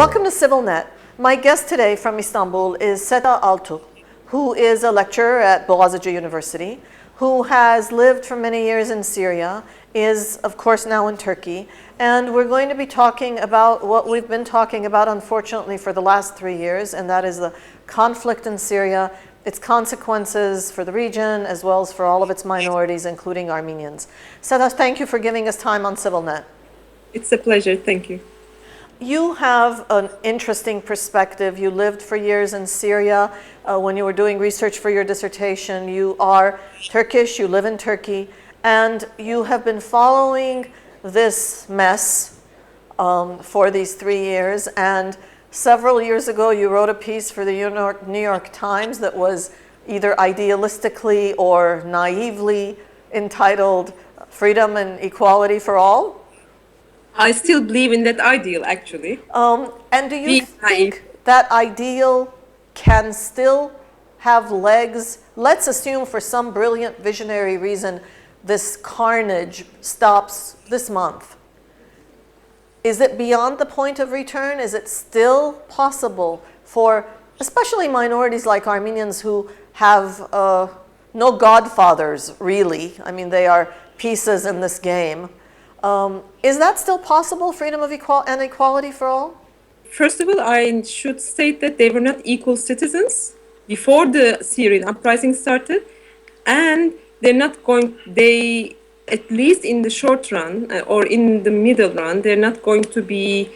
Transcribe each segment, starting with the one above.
Welcome to CivilNet. My guest today from Istanbul is Seda Altug, who is a lecturer at Boğaziçi University, who has lived for many years in Syria, is of course now in Turkey, and we're going to be talking about what we've been talking about unfortunately for the last 3 years, and that is the conflict in Syria, its consequences for the region as well as for all of its minorities, including Armenians. Seda, thank you for giving us time on CivilNet. It's a pleasure, thank you. You have an interesting perspective. You lived for years in Syria when you were doing research for your dissertation. You are Turkish, you live in Turkey, and you have been following this mess for these 3 years. And several years ago, you wrote a piece for the New York Times that was either idealistically or naively entitled Freedom and Equality for All. I still believe in that ideal, actually. And do you think that ideal can still have legs? Let's assume for some brilliant visionary reason this carnage stops this month. Is it beyond the point of return? Is it still possible for especially minorities like Armenians who have no godfathers, really? I mean, they are pieces in this game. Is that still possible, freedom of and equality for all? First of all, I should state that they were not equal citizens before the Syrian uprising started, and they, at least in the short run or in the middle run, they're not going to be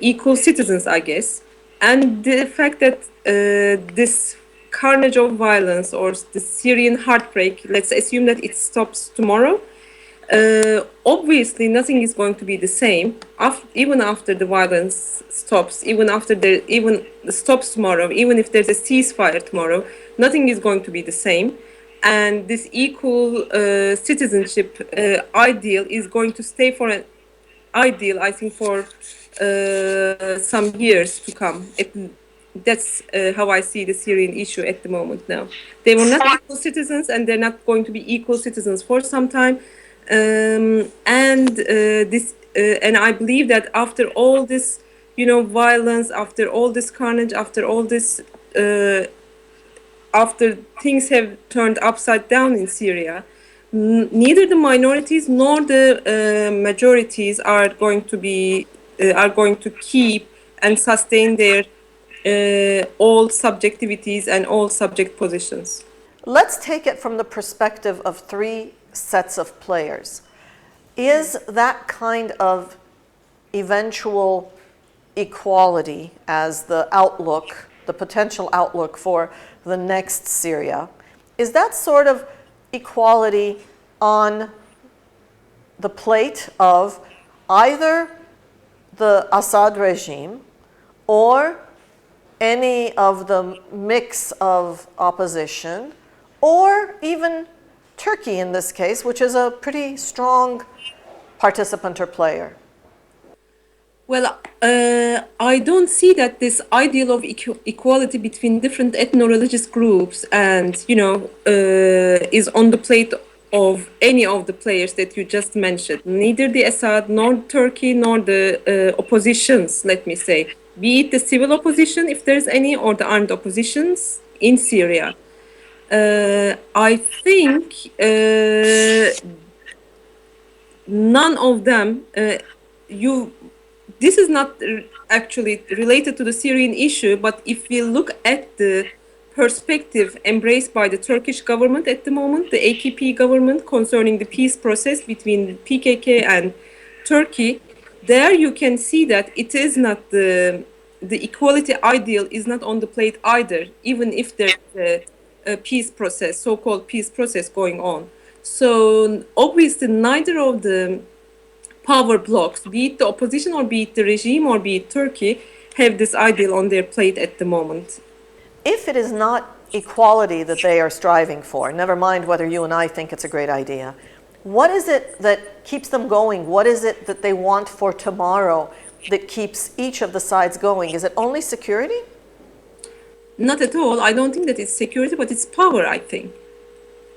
equal citizens, I guess. And the fact that this carnage of violence or the Syrian heartbreak, let's assume that it stops tomorrow, obviously nothing is going to be the same even after the violence stops, even stops tomorrow, even if there's a ceasefire tomorrow, nothing is going to be the same. And this equal citizenship ideal is going to stay for an ideal, I think, for some years to come. That's how I see the Syrian issue at the moment now. They were not equal citizens, and they're not going to be equal citizens for some time. And I believe that after all this, violence, after all this carnage, after all this, after things have turned upside down in Syria, neither the minorities nor the majorities are going to keep and sustain their all subjectivities and all subject positions. Let's take it from the perspective of 3 sets of players. Is that kind of eventual equality as the outlook, the potential outlook for the next Syria, is that sort of equality on the plate of either the Assad regime or any of the mix of opposition, or even Turkey in this case, which is a pretty strong participant or player? Well, I don't see that this ideal of equality between different ethno-religious groups and, is on the plate of any of the players that you just mentioned. Neither the Assad, nor Turkey, nor the oppositions, let me say, be it the civil opposition, if there's any, or the armed oppositions in Syria. I think none of them, this is not actually related to the Syrian issue, but if we look at the perspective embraced by the Turkish government at the moment, the AKP government, concerning the peace process between PKK and Turkey, there you can see that it is not the equality ideal is not on the plate either, even if there's a peace process, so-called peace process going on. So obviously neither of the power blocks, be it the opposition or be it the regime or be it Turkey, have this ideal on their plate at the moment. If it is not equality that they are striving for, never mind whether you and I think it's a great idea, what is it that keeps them going? What is it that they want for tomorrow that keeps each of the sides going? Is it only security? Not at all. I don't think that it's security, but it's power, I think.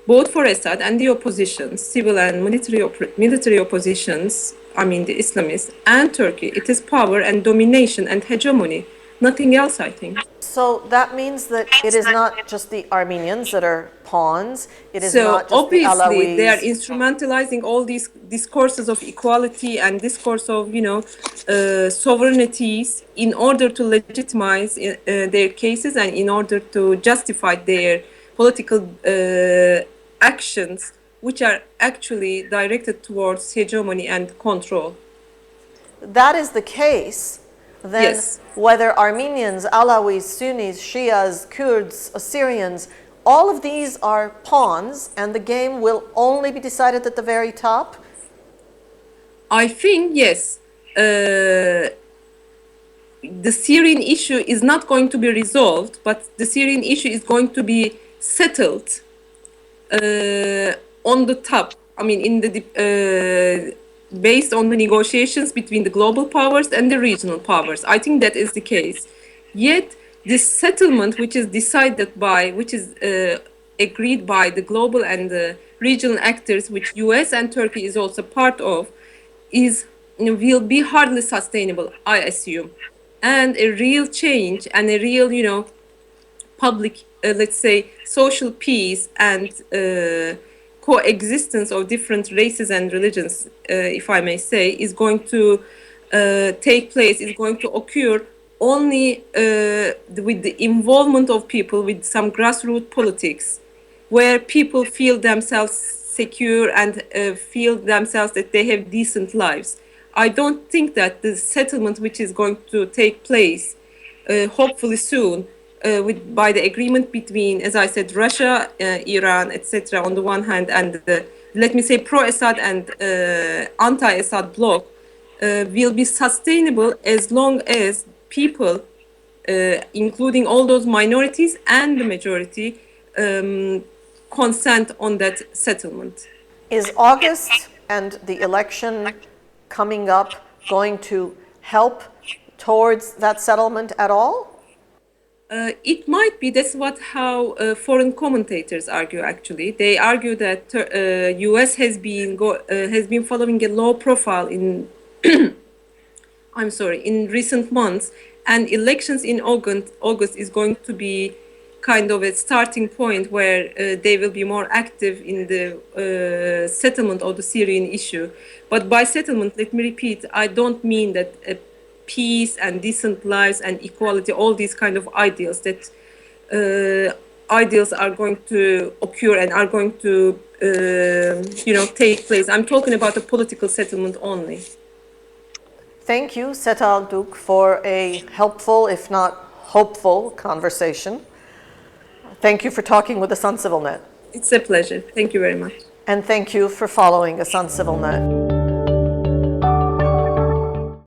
Both for Assad and the opposition, civil and military oppositions, I mean the Islamists, and Turkey. It is power and domination and hegemony. Nothing else, I think. So that means that it is not just the Armenians that are pawns. It is So not just the obviously they are Alawis. instrumentalizing all these discourses of equality and discourse of sovereignties in order to legitimize their cases and in order to justify their political actions, which are actually directed towards hegemony and control. That is the case. Then Yes. whether Armenians, Alawis, Sunnis, Shias, Kurds, Assyrians, all of these are pawns, and the game will only be decided at the very top? I think, yes, the Syrian issue is not going to be resolved, but the Syrian issue is going to be settled on the top. I mean, based on the negotiations between the global powers and the regional powers. I think that is the case. Yet, this settlement, which is agreed by the global and the regional actors, which US and Turkey is also part of, will be hardly sustainable, I assume. And a real change and a real, public, let's say, social peace and coexistence of different races and religions, if I may say, is going to take place, is going to occur only with the involvement of people with some grassroots politics, where people feel themselves secure and feel themselves that they have decent lives. I don't think that the settlement which is going to take place, hopefully soon, by the agreement between, as I said, Russia, Iran, etc., on the one hand, and let me say pro-Assad and anti-Assad bloc, will be sustainable as long as people, including all those minorities and the majority, consent on that settlement. Is August and the election coming up going to help towards that settlement at all? It might be. That's how foreign commentators argue. Actually, they argue that U.S. has been following a low profile in in recent months, and elections in August is going to be kind of a starting point where they will be more active in the settlement of the Syrian issue. But by settlement, let me repeat, I don't mean that peace and decent lives and equality, all these kind of ideals, that ideals are going to occur and are going to take place. I'm talking about a political settlement only. Thank you, Seda Altug, for a helpful, if not hopeful, conversation. Thank you for talking with us on CivilNet. It's a pleasure. Thank you very much. And thank you for following us on CivilNet.